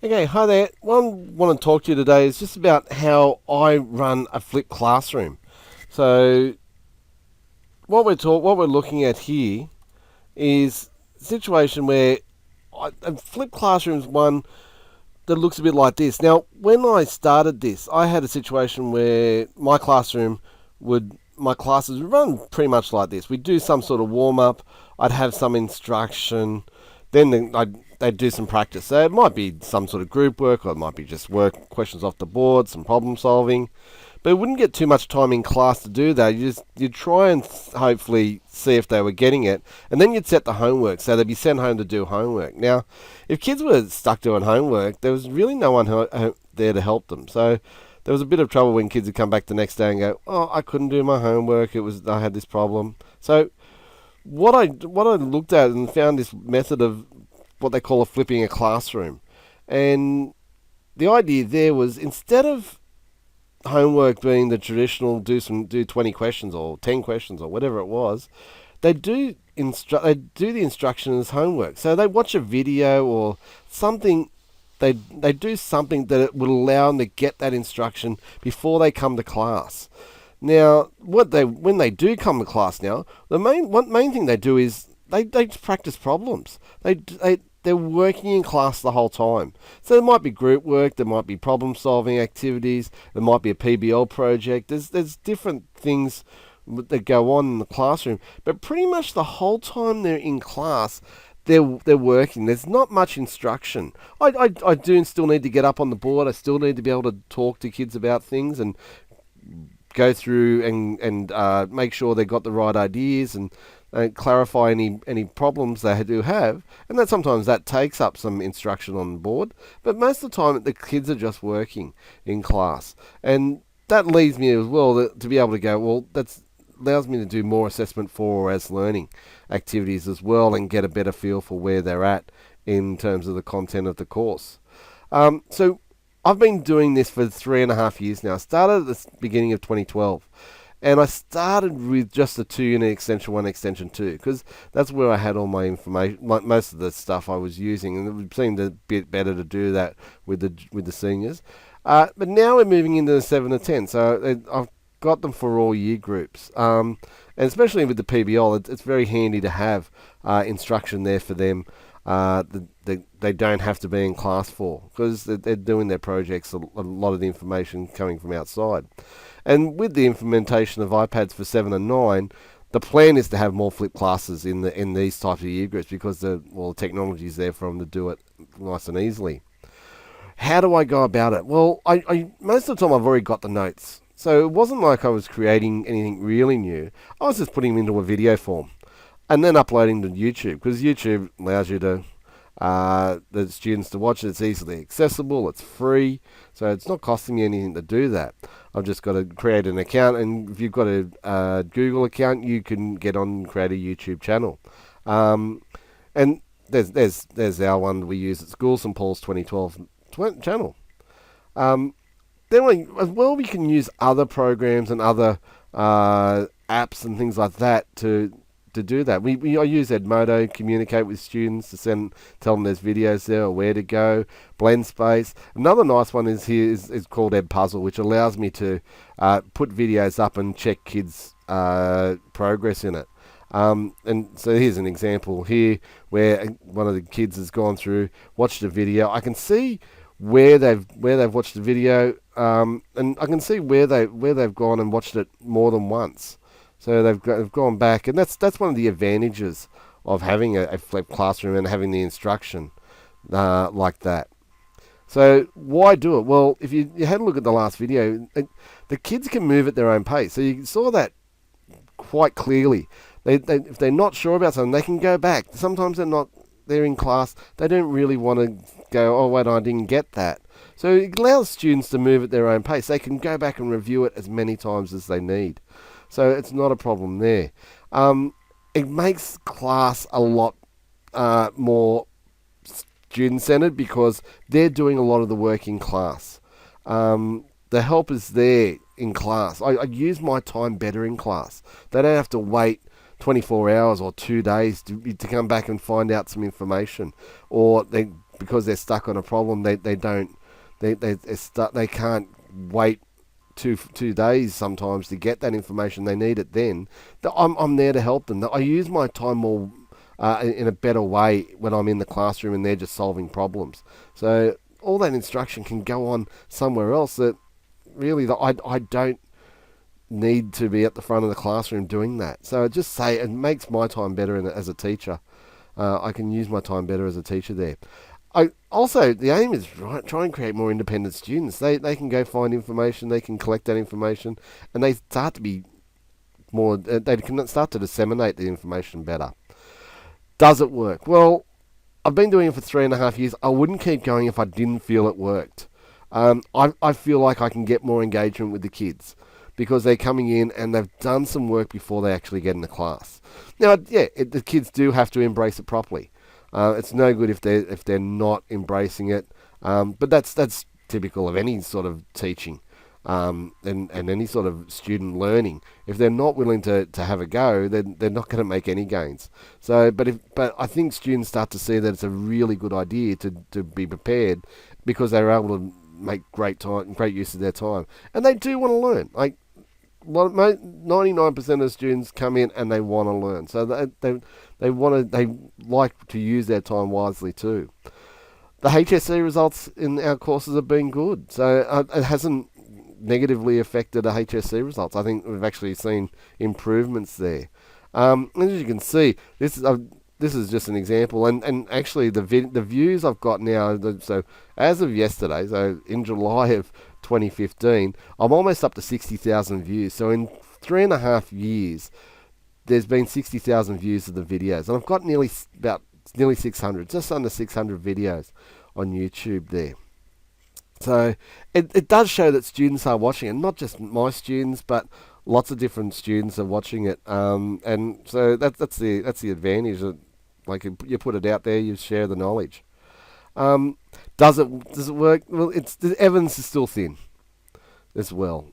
Okay, hi there. What I want to talk to you today is just about how I run a flipped classroom. So what we're looking at here is a situation where a flipped classroom is one that looks a bit like this. Now, when I started this, I had a situation where my classes would run pretty much like this. We'd do some sort of warm up. I'd have some instruction, then they'd do some practice. So it might be some sort of group work, or it might be just work questions off the board, some problem solving. But it wouldn't get too much time in class to do that. You'd try and hopefully see if they were getting it, and then you'd set the homework. So they'd be sent home to do homework. Now, if kids were stuck doing homework, there was really no one there to help them. So there was a bit of trouble when kids would come back the next day and go, "Oh, I couldn't do my homework. I had this problem." So what I looked at and found this method of what they call a flipping a classroom, and the idea there was instead of homework being the traditional do 20 questions or 10 questions or whatever it was, they do the instruction as homework. So they watch a video or something. They do something that it would allow them to get that instruction before they come to class. Now, when they do come to class now, the main thing they do is they practice problems. They're working in class the whole time. So there might be group work, there might be problem solving activities, there might be a PBL project. There's different things that go on in the classroom, but pretty much the whole time they're in class, they're working. There's not much instruction. I do still need to get up on the board. I still need to be able to talk to kids about things and go through and make sure they got the right ideas and clarify any problems they do have, and that sometimes that takes up some instruction on board. But most of the time, the kids are just working in class, and that leads me as well to be able to go, well, that allows me to do more assessment for as learning activities as well, and get a better feel for where they're at in terms of the content of the course. So I've been doing this for 3.5 years now. I started at the beginning of 2012. And I started with just the 2 unit extension 1, extension 2, because that's where I had all my information, most of the stuff I was using, and it seemed a bit better to do that with the seniors. But now we're moving into the 7 to 10, so I've got them for all year groups. And especially with the PBL, it's very handy to have instruction there for them. They don't have to be in class for, because they're doing their projects. A lot of the information coming from outside, and with the implementation of iPads for 7 and 9, the plan is to have more flipped classes in these types of year groups, because the technology is there for them to do it nice and easily. How do I go about it? Well, I most of the time I've already got the notes, so it wasn't like I was creating anything really new. I was just putting them into a video form and then uploading to YouTube, because YouTube allows you to the students to watch it. It's easily accessible. It's free, so it's not costing me anything to do that. I've just got to create an account, and if you've got a Google account, you can get on and create a YouTube channel. And there's our one we use at school, St Paul's 2012 channel. Um, as well, we can use other programs and other apps and things like that to do that. I use Edmodo, communicate with students to tell them there's videos there or where to go. Blendspace. Another nice one is called Edpuzzle, which allows me to put videos up and check kids' progress in it. And so here's an example here where one of the kids has gone through, watched a video. I can see where they've watched the video, and I can see where they've gone and watched it more than once. So they've gone back, and that's one of the advantages of having a flipped classroom and having the instruction like that. So why do it? Well, if you had a look at the last video, the kids can move at their own pace. So you saw that quite clearly. If they're not sure about something, they can go back. Sometimes they're in class, they don't really want to go, oh wait, I didn't get that. So it allows students to move at their own pace. They can go back and review it as many times as they need. So it's not a problem there. It makes class a lot more student centered, because they're doing a lot of the work in class. The help is there in class. I use my time better in class. They don't have to wait 24 hours or 2 days to come back and find out some information, or because they're stuck on a problem, they can't wait two days sometimes to get that information. They need it then. I'm there to help them. I use my time more in a better way when I'm in the classroom and they're just solving problems. So all that instruction can go on somewhere else that really I don't need to be at the front of the classroom doing that. So just say it makes my time better as a teacher. I can use my time better as a teacher there. Also, the aim is try and create more independent students. They can go find information, they can collect that information, and they start to be more. They can start to disseminate the information better. Does it work? Well, I've been doing it for 3.5 years. I wouldn't keep going if I didn't feel it worked. I feel like I can get more engagement with the kids because they're coming in and they've done some work before they actually get into class. Now, the kids do have to embrace it properly. It's no good if they're not embracing it. But that's typical of any sort of teaching and any sort of student learning. If they're not willing to have a go, then they're not going to make any gains. So, but I think students start to see that it's a really good idea to be prepared because they're able to make great use of their time, and they do want to learn. Like 99% of students come in and they want to learn, so they like to use their time wisely too. The HSC results in our courses have been good, so it hasn't negatively affected the HSC results. I think we've actually seen improvements there. As you can see, this is just an example, and actually the views I've got now. So as of yesterday, so in July of 2015, I'm almost up to 60,000 views. So in 3.5 years, there's been 60,000 views of the videos, and I've got nearly 600, just under 600 videos on YouTube there. So it does show that students are watching it, not just my students, but lots of different students are watching it. And so that's the advantage. Like you put it out there, you share the knowledge. Does it work? Well, the evidence is still thin as well.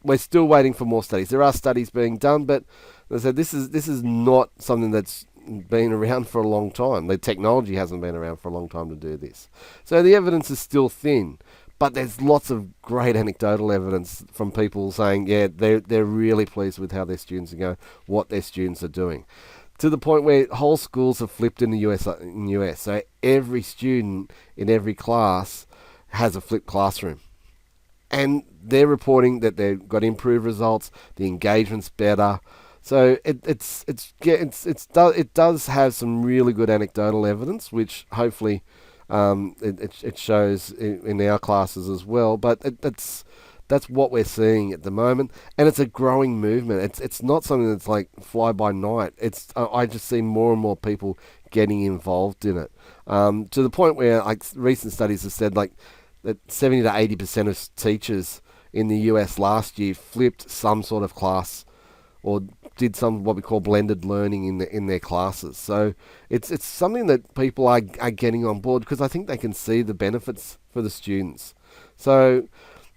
We're still waiting for more studies. There are studies being done, but as I said, this is not something that's been around for a long time. The technology hasn't been around for a long time to do this. So the evidence is still thin, but there's lots of great anecdotal evidence from people saying, yeah, they're really pleased with how their students are going, what their students are doing. To the point where whole schools have flipped in the US. So every student in every class has a flipped classroom. And they're reporting that they've got improved results, the engagement's better. So it does have some really good anecdotal evidence, which hopefully it shows in our classes as well. But that's what we're seeing at the moment, and it's a growing movement. It's not something that's like fly by night. I just see more and more people getting involved in it, to the point where like recent studies have said like that 70 to 80% of teachers in the US last year flipped some sort of class or did some what we call blended learning in their classes. So it's something that people are getting on board because I think they can see the benefits for the students. So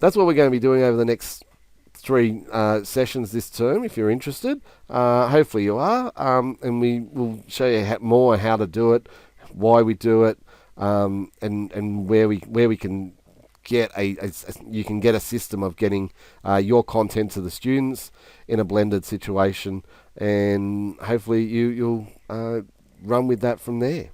that's what we're going to be doing over the next 3 sessions this term. If you're interested, hopefully you are, and we will show you more how to do it, why we do it, and where we can get you can get a system of getting your content to the students in a blended situation, and hopefully you'll run with that from there.